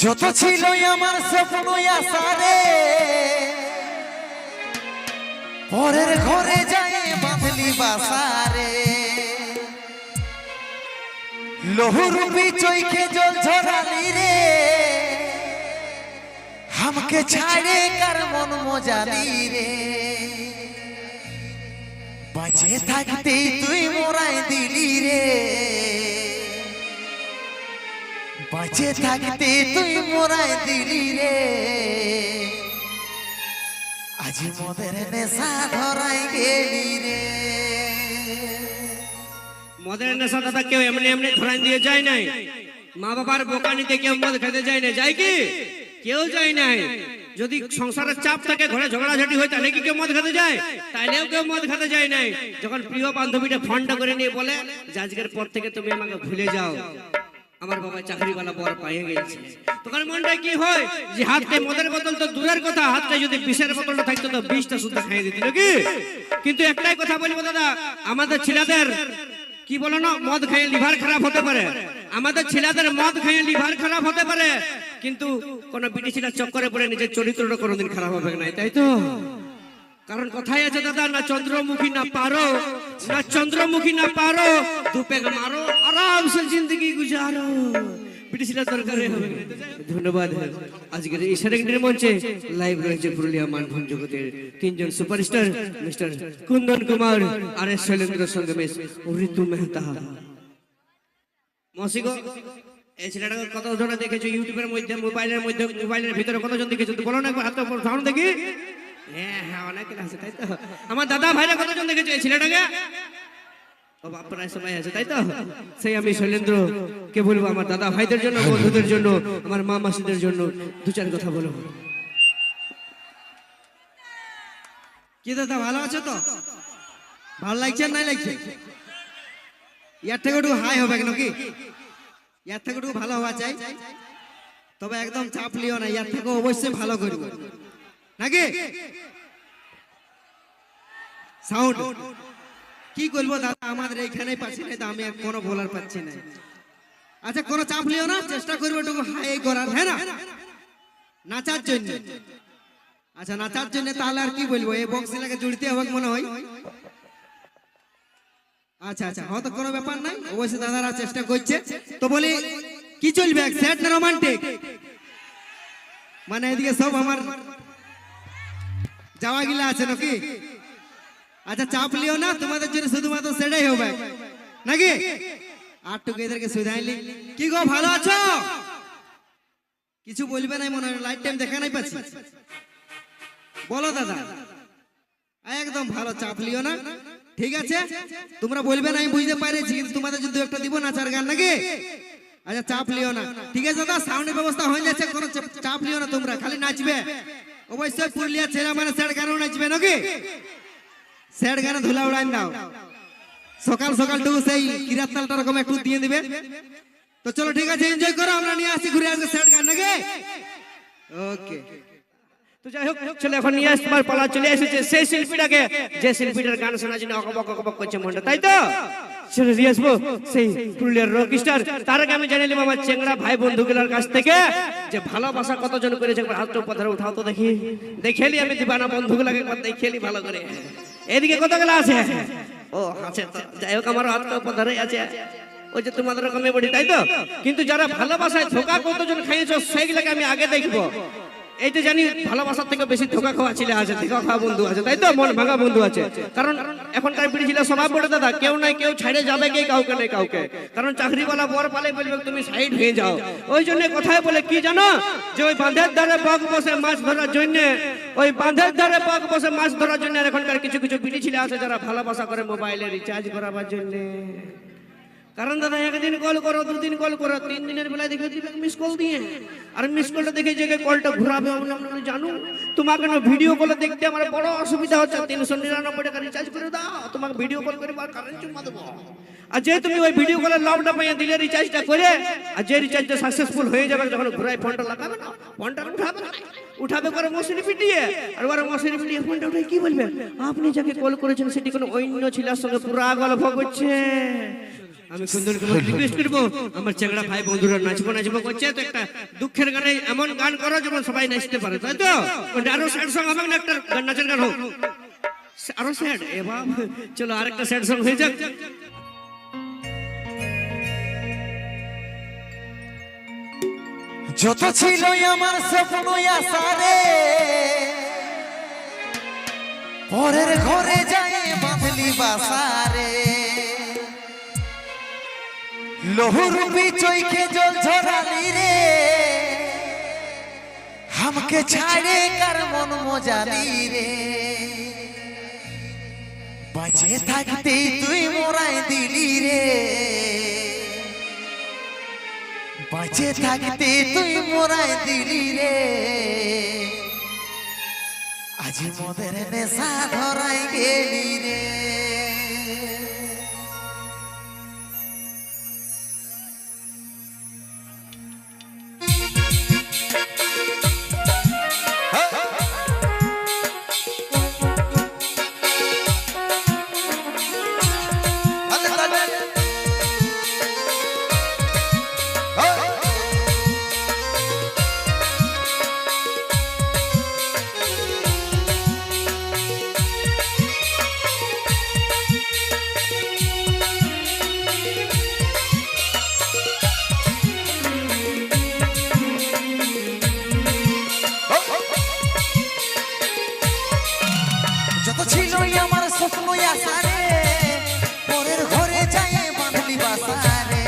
যত ছিল আমার স্বপ্ন আশারে পরের ঘরে যায় বাঁধলি বাসারে লহুরূপী চৈখে জল ঝরালি রে আমাকে ছাড়ে কার মন মজালি রে বাঁচে থাকতে তুই মোরাই দিলি রে বাঁচে থাকতে তুই মোরাই দিলি রে আজ মদের নেশা ধরাই গেলি রে মদের নেশা দাদা কেউ এমনি এমনি ধরাই দিয়ে যায় নাই মা বাবার বোকানিতে কেউ মদ খেতে যায় না যায় কি কেউ যায় নাই যদি সংসারের চাপ থাকে ঘরে ঝগড়াঝাটি হয় তাহলে কি কেউ মদ খেতে যায় তাইলেও কেউ মদ খেতে যায় নাই যখন প্রিয় বান্ধবীটা ফোনটা করে নিয়ে বলে যে আজকের পর থেকে তুমি আমাকে ভুলে যাও আমার বাবা চাকরিওয়ালা বর পাইয়ে গেছে তখন মনটা কি হয় যে হাতে মদের বোতল তো দূরের কথা হাতে যদি বিষের বোতলটা থাকতো তো বিষটা শুদ্ধ খাইয়ে দিত নাকি কিন্তু একটাই কথা বলবো দাদা আমাদের ছেলেদের কি বলো না মদ খেয়ে লিভার খারাপ হতে পারে আমাদের ছেলেদের মদ খেয়ে লিভার খারাপ হতে পারে কিন্তু কোন বিটি ছেলের চক্করে পড়ে নিজের চরিত্রটা কোনোদিন খারাপ হবে না তাই তো কারণ কথাই আছে দাদা না চন্দ্রমুখী না পারো না চন্দ্রমুখী না পারো দুপে মারো আরাম সে জিন্দগি গুজারো বিটি ছেলের দরকার হবে ধন্যবাদ আজকের এই সেরেমনির মঞ্চে লাইভ রয়েছে পুরুলিয়া মানভূম জগতের তিনজন সুপারস্টার মিস্টার কুন্দন কুমার আর এস শৈলেন্দ্রের সঙ্গে মিস ঋতু মেহতা মসিগো এই ছেলেটাকে কতজন দেখেছো ইউটিউবের মধ্যে মোবাইলের ভিতরে কতজন দেখেছো বলো না একবার হাত উপর উঠাও দেখি হ্যাঁ হ্যাঁ অনেক আছে তাই তো আমার দাদা ভাইরা কতজন দেখেছো এই ছেলেটাকে ও বাপ প্রায় সময় আছে তাই তো সেই আমি শৈলেন্দ্র কে বলবো আমার দাদা ভাইদের জন্য বন্ধুদের জন্য আমার মা মাসিদের জন্য দু চার কথা বলো কি দাদা ভালো আছো তো ভালো লাগছে না লাগছে ইয়ার থেকে একটু হাই হবে নাকি ইয়ার থেকে একটু ভালো হওয়া চাই তবে একদম চাপ লিও না ইয়ার থেকে অবশ্যই ভালো করব নাকি সাউন্ড কি করবো দাদা আমাদের এইখানে পাচ্ছি না তো আমি কোনো বলার পাচ্ছি না আচ্ছা কোনো চাপ লিও না চেষ্টা করবো একটু হাই করার হ্যাঁ না নাচার জন্য আচ্ছা নাচার জন্য তাহলে আর কি বলবো এই বক্সিলাকে জুড়তে হবে মনে হয় আচ্ছা আচ্ছা হয়তো কোনো ব্যাপার নাই অবশ্যই দাদারা চেষ্টা করছে তো বলি কি চলবে স্যাড না রোমান্টিক মানে এদিকে সব আমার যাওয়া গিলা আছে নাকি আচ্ছা চাপ লিও না তোমাদের জন্য শুধুমাত্র সেটাই হবে নাকি আর টুকু এদেরকে সুধাইলি কি গো ভালো আছো কিছু বলবে নাই মনে হয় লাইট টাইম দেখা নাই পাচ্ছি বলো দাদা একদম ভালো চাপ লিও না ঠিক আছে তোমরা বলবে না আমি বুঝতে পারছি কিন্তু তোমাদের যদি একটা দিব নাচার গান নাকি আচ্ছা চাপ লিও না ঠিক আছে দাদা সাউন্ডের ব্যবস্থা হয়ে যাচ্ছে কোনো চাপ লিও না তোমরা খালি নাচবে অবশ্যই পুরুলিয়া ছেলে মানে স্যাড গানও নাচবে নাকি স্যাড গানে ধুলা উড়াই দাও সকাল সকাল টুকু সেই কিরাত তালটা রকম একটু দিয়ে দিবে তো চলো ঠিক আছে এনজয় করো আমরা নিয়ে আসি ঘুরে আসবে স্যাড গান নাকি ওকে তো যাই হোক চলে এখন নিয়ে আসবার পালা চলে এসেছে সেই শিল্পীটাকে যে শিল্পীটার গান শোনার জন্য অকবক করছে মনটা তাই তো চলে নিয়ে আসবো সেই পুরুলিয়ার রক স্টার তার আগে আমি জানিয়ে নিব আমার চেংড়া ভাই বন্ধুগুলোর কাছ থেকে যে ভালোবাসা কতজন করেছে একবার হাতটা উপর ধরে উঠাও তো দেখি দেখেলি আমি দিবানা বন্ধুগুলোকে একবার দেখেলি ভালো করে এদিকে কতগুলো আছে ও আছে তো যাই হোক আমার হাতটা উপর ধরে আছে ওই যে তোমাদের রকমের বডি তাই তো কিন্তু যারা ভালোবাসায় ধোকা কতজন খাইয়েছো সেইগুলোকে আমি আগে দেখবো এইটা জানি ভালোবাসার থেকে বেশি ধোকা খাওয়া ছেলে আছে ধোকা খাওয়া বন্ধু আছে তাই তো মন ভাঙা বন্ধু আছে কারণ এখনকার পিড়ি ছিল স্বভাব বলে দাদা কেউ নাই কেউ ছেড়ে যাবে কে কাউকে নাই কাউকে কারণ চাকরিওয়ালা বর পালে বলবে তুমি সাইড হয়ে যাও ওই জন্য কথায় বলে কি জানো যে ওই বাঁধের ধারে বক বসে মাছ ধরার জন্য ওই বাঁধের ধারে বক বসে মাছ ধরার জন্য এখনকার কিছু কিছু পিড়ি ছেলে আছে যারা ভালোবাসা করে মোবাইলে রিচার্জ করাবার জন্য কারণ দাদা একদিন কল করো দুদিন কল করো 3 দিনের বেলায় দেখে দিবে মিস কল দিয়ে আর মিস কলটা দেখে যে কলটা ঘুরাবে আমরা জানো তোমাকে না ভিডিও কলে দেখতে আমার বড় অসুবিধা হচ্ছে 399 টাকা রিচার্জ করে দাও তোমাকে ভিডিও কল করে আর কারেন্ট চুমা দেবো আর যে তুমি ওই ভিডিও কলে লাভটা পাইয়া দিলে রিচার্জটা করে আর যে রিচার্জটা সাকসেসফুল হয়ে যাবে যখন ঘুরাই ফোনটা লাগাবে না ফোনটা উঠাবে করে মশারি পিটিয়ে আর ওরা মশারি পিটিয়ে ফোনটা উঠে কি বলবে আপনি যাকে কল করেছেন সেটি কোনো অন্য ছেলের সঙ্গে পুরা গল্প করছে আমি সুন্দরকে রিকোয়েস্ট করবো আমার চেংড়া ভাই বন্ধুরা নাচবো নাচবো করছে তো একটা দুঃখের গানে এমন গান করো যেমন সবাই নাচতে পারে তাই তো আরো স্যাড সং হবে না একটা নাচের গান হোক আরো স্যাড এ বাপ চলো আরেকটা স্যাড সং হয়ে যাক যত ছিল আমার স্বপ্ন আশারে পরের ঘরে যাই বাঁধলি বাসারে লহুরূপী চৈখে জল ঝরালি রে আমাকে ছাড়ে কার মন মজালি রে বাঁচে থাকতে তুই মোরাই দিলি রে বাঁচে থাকতে তুই মোরাই দিলি রে আজ মোদের নেশা ধরাই গেলি রে যত ছিল আমার স্বপ্ন আশারে পরের ঘরে যাই বাঁধলি বাসারে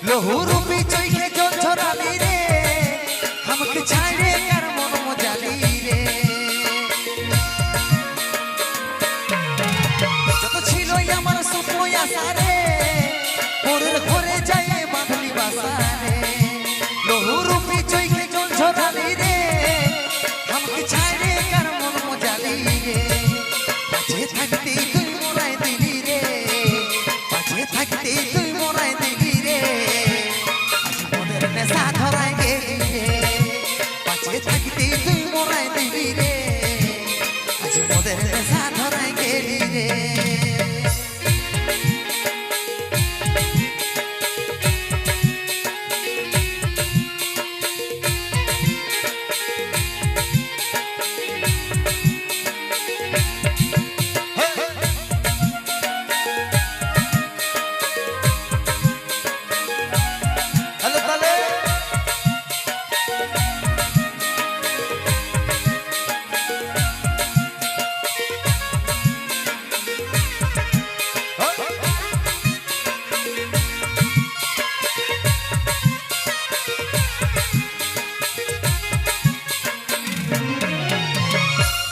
লহুরূপী চৈখে জল ঝরালি রে আমাকে ছাড়ে কার মন মজালি রে যত ছিল আমার স্বপ্ন আশারে পরের ঘরে যাই বাঁধলি বাসারে লহুরূপী চৈখে জল ঝরালি রে আমাকে ছাড়ে কার মন মজালি রে বাঁচে থাকতে তুই মোরাই দিলি রে বাঁচে থাকতে তুই মোরাই দিলি রে আজ মোদের নেশা ধরাই গেলি রে বাঁচে থাকতে তুই মোরাই দিলি রে আজ মোদের নেশা ধরাই গেলি রে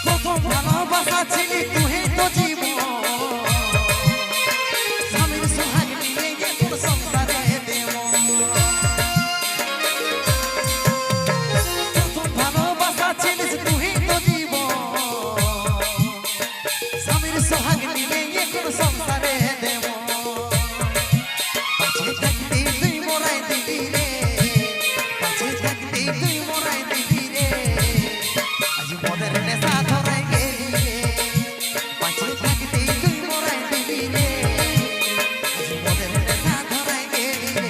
প্রথম ভালোবাসা ছিলি তুই তো জীবন স্বামীর সোহাগ নিয়ে তোর সংসারে দেব প্রথম ভালোবাসা ছিলিস তুই তো জীবন স্বামীর সোহাগ নিয়ে তোর সংসারে দেব বাঁচে থাকতে তুই মোরাই দিলি রে বাঁচে থাকতে তুই মোরাই দিলি রে আজ মোদের নেশা ধরাই গেলি রে বাঁচে থাকতে তুই মোরাই দিলি রে আজ মোদের নেশা ধরাই গেলি রে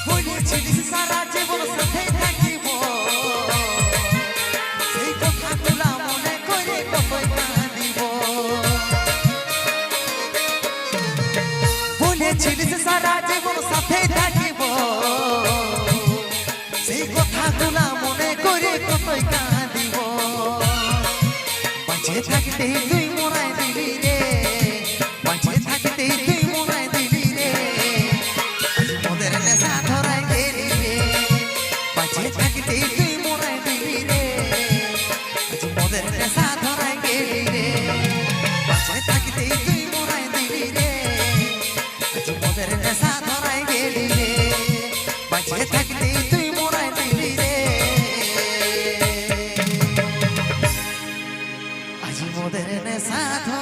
বলেছিলিস সারা জীবন সাথে থাকিব সেই কথাগুলা মনে করে কতই কাঁদিব বলেছিলিস সারা জীবন সাথে থাকিব সেই কথাগুলা মনে করে কতই কাঁদিব বাঁচে থাকতে তুই মোরাই দিলি রে বাঁচে থাকতে তুই সাধন